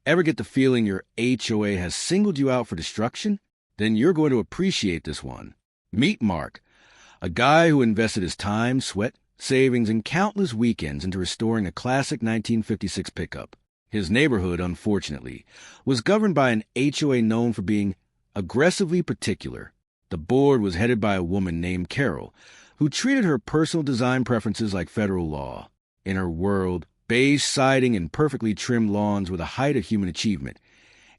Ever get the feeling your HOA has singled you out for destruction? Then you're going to appreciate this one. Meet Mark, a guy who invested his time, sweat, savings, and countless weekends into restoring a classic 1956 pickup. His neighborhood, unfortunately, was governed by an HOA known for being aggressively particular. The board was headed by a woman named Carol, who treated her personal design preferences like federal law. In her world, beige siding and perfectly trimmed lawns were the height of human achievement,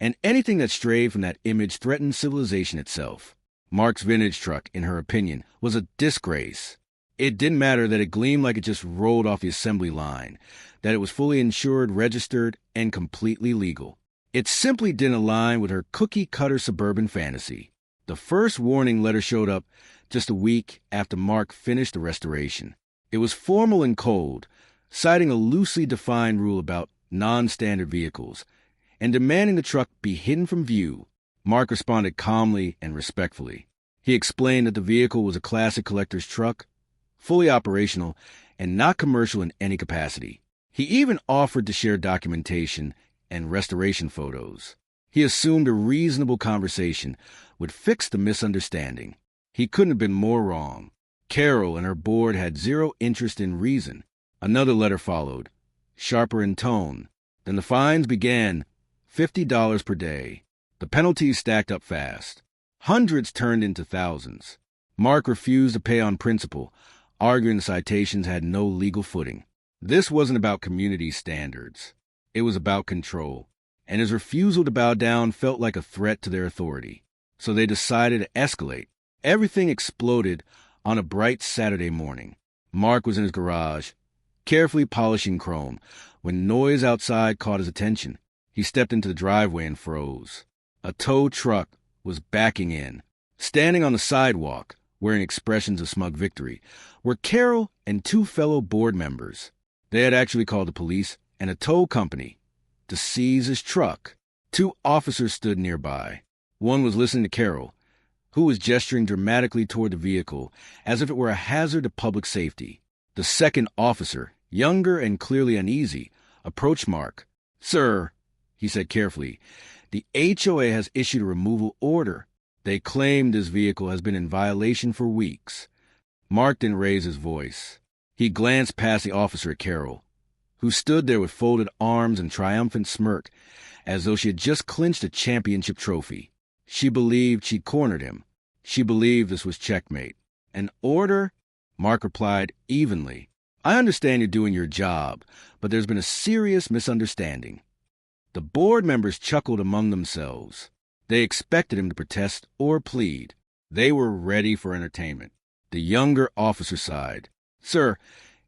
and anything that strayed from that image threatened civilization itself. Mark's vintage truck, in her opinion, was a disgrace. It didn't matter that it gleamed like it just rolled off the assembly line, that it was fully insured, registered, and completely legal. It simply didn't align with her cookie-cutter suburban fantasy. The first warning letter showed up just a week after Mark finished the restoration. It was formal and cold, citing a loosely defined rule about non-standard vehicles, and demanding the truck be hidden from view. Mark responded calmly and respectfully. He explained that the vehicle was a classic collector's truck, fully operational, and not commercial in any capacity. He even offered to share documentation and restoration photos. He assumed a reasonable conversation would fix the misunderstanding. He couldn't have been more wrong. Carol and her board had zero interest in reason. Another letter followed, sharper in tone. Then the fines began, $50 per day. The penalties stacked up fast. Hundreds turned into thousands. Mark refused to pay on principle, arguing the citations had no legal footing. This wasn't about community standards. It was about control, and his refusal to bow down felt like a threat to their authority. So they decided to escalate. Everything exploded on a bright Saturday morning. Mark was in his garage, carefully polishing chrome, when noise outside caught his attention. He stepped into the driveway and froze. A tow truck was backing in. Standing on the sidewalk, wearing expressions of smug victory, were Carol and two fellow board members. They had actually called the police and a tow company to seize his truck. Two officers stood nearby. One was listening to Carol, who was gesturing dramatically toward the vehicle as if it were a hazard to public safety. The second officer, younger and clearly uneasy, approached Mark. "Sir," he said carefully, "the HOA has issued a removal order. They claim this vehicle has been in violation for weeks." Mark didn't raise his voice. He glanced past the officer at Carol, who stood there with folded arms and triumphant smirk, as though she had just clinched a championship trophy. She believed she'd cornered him. She believed this was checkmate. "An order?" Mark replied evenly. "I understand you're doing your job, but there's been a serious misunderstanding." The board members chuckled among themselves. They expected him to protest or plead. They were ready for entertainment. The younger officer sighed. "Sir,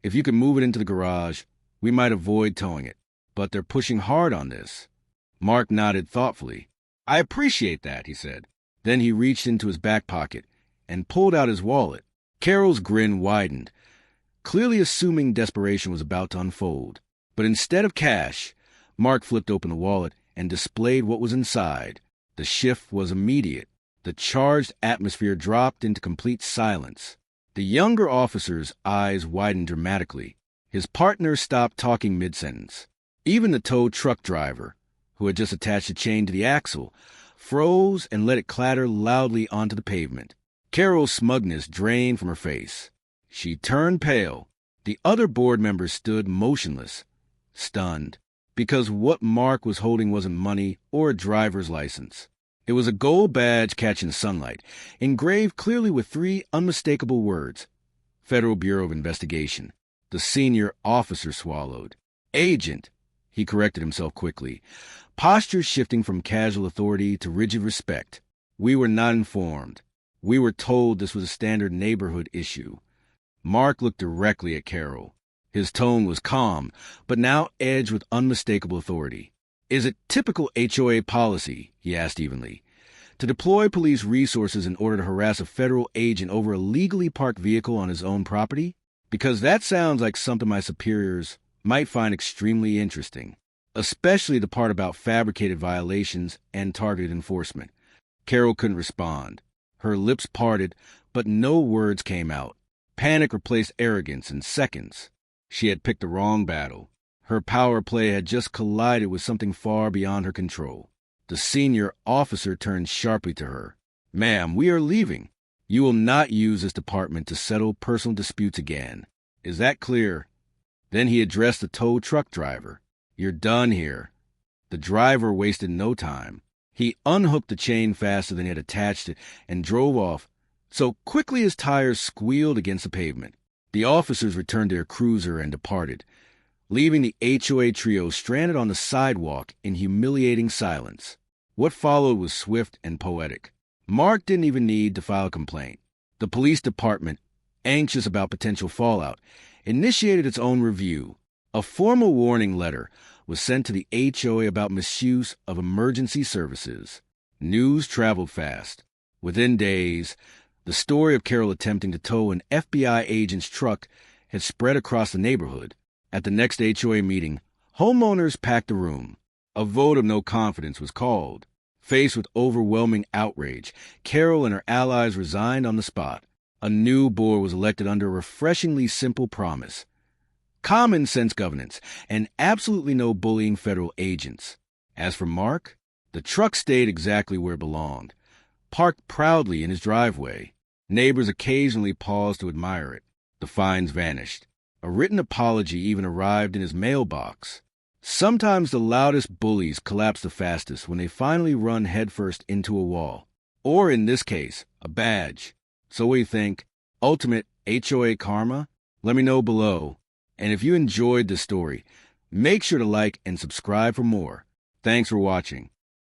if you could move it into the garage, we might avoid towing it. But they're pushing hard on this." Mark nodded thoughtfully. "I appreciate that," he said. Then he reached into his back pocket and pulled out his wallet. Carol's grin widened, clearly assuming desperation was about to unfold. But instead of cash, Mark flipped open the wallet and displayed what was inside. The shift was immediate. The charged atmosphere dropped into complete silence. The younger officer's eyes widened dramatically. His partner stopped talking mid-sentence. Even the tow truck driver, who had just attached a chain to the axle, froze and let it clatter loudly onto the pavement. Carol's smugness drained from her face. She turned pale. The other board members stood motionless, stunned, because what Mark was holding wasn't money or a driver's license. It was a gold badge catching sunlight, engraved clearly with three unmistakable words: Federal Bureau of Investigation. The senior officer swallowed. "Agent," he corrected himself quickly, posture shifting from casual authority to rigid respect. "We were not informed. We were told this was a standard neighborhood issue." Mark looked directly at Carol. His tone was calm, but now edged with unmistakable authority. "Is it typical HOA policy," he asked evenly, "to deploy police resources in order to harass a federal agent over a legally parked vehicle on his own property? Because that sounds like something my superiors might find extremely interesting, especially the part about fabricated violations and targeted enforcement." Carol couldn't respond. Her lips parted, but no words came out. Panic replaced arrogance in seconds. She had picked the wrong battle. Her power play had just collided with something far beyond her control. The senior officer turned sharply to her. "Ma'am, we are leaving. You will not use this department to settle personal disputes again. Is that clear?" Then he addressed the tow truck driver. "You're done here." The driver wasted no time. He unhooked the chain faster than he had attached it and drove off so quickly his tires squealed against the pavement. The officers returned to their cruiser and departed, leaving the HOA trio stranded on the sidewalk in humiliating silence. What followed was swift and poetic. Mark didn't even need to file a complaint. The police department, anxious about potential fallout, initiated its own review. A formal warning letter was sent to the HOA about misuse of emergency services. News traveled fast. Within days, the story of Carol attempting to tow an FBI agent's truck had spread across the neighborhood. At the next HOA meeting, homeowners packed the room. A vote of no confidence was called. Faced with overwhelming outrage, Carol and her allies resigned on the spot. A new board was elected under a refreshingly simple promise: common sense governance and absolutely no bullying federal agents. As for Mark, the truck stayed exactly where it belonged, parked proudly in his driveway. Neighbors occasionally paused to admire it. The fines vanished. A written apology even arrived in his mailbox. Sometimes the loudest bullies collapse the fastest when they finally run headfirst into a wall. Or, in this case, a badge. So what do you think? Ultimate HOA karma? Let me know below. And if you enjoyed this story, make sure to like and subscribe for more. Thanks for watching.